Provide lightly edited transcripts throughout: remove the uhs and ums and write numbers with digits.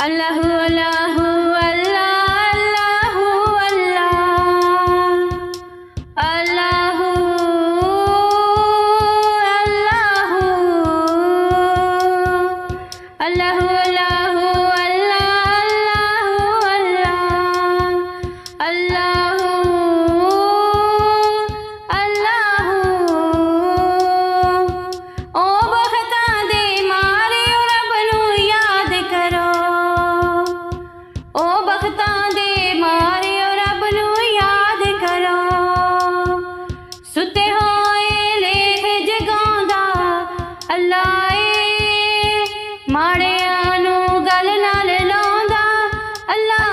अल्लाहु अल्लाहु अल्लाह अल्लाहु अल्लाह अल्लाहु अल्लाहु अल्लाहु अल्लाह अल्लाहु अल्लाहु ओ बखता दे मारे रब नू याद करो। ओ बखता दे मारे रब नू याद करो। सुते होए लेख जगांदा अल्लाह माड़े आनू गल नाल लांदा अल्लाह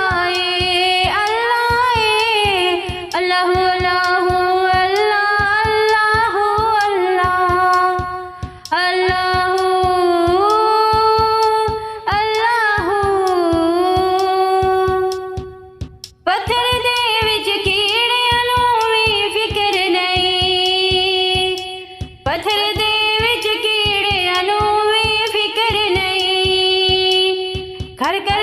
अल्लाहु अल्लाहु अल्लाहु अल्लाहु अल्लाहु पत्थर दे विच कीड़ियां नू वी फिकर नहीं। पत्थर दे विच कीड़ियां नू वी फिकर नहीं। घर घर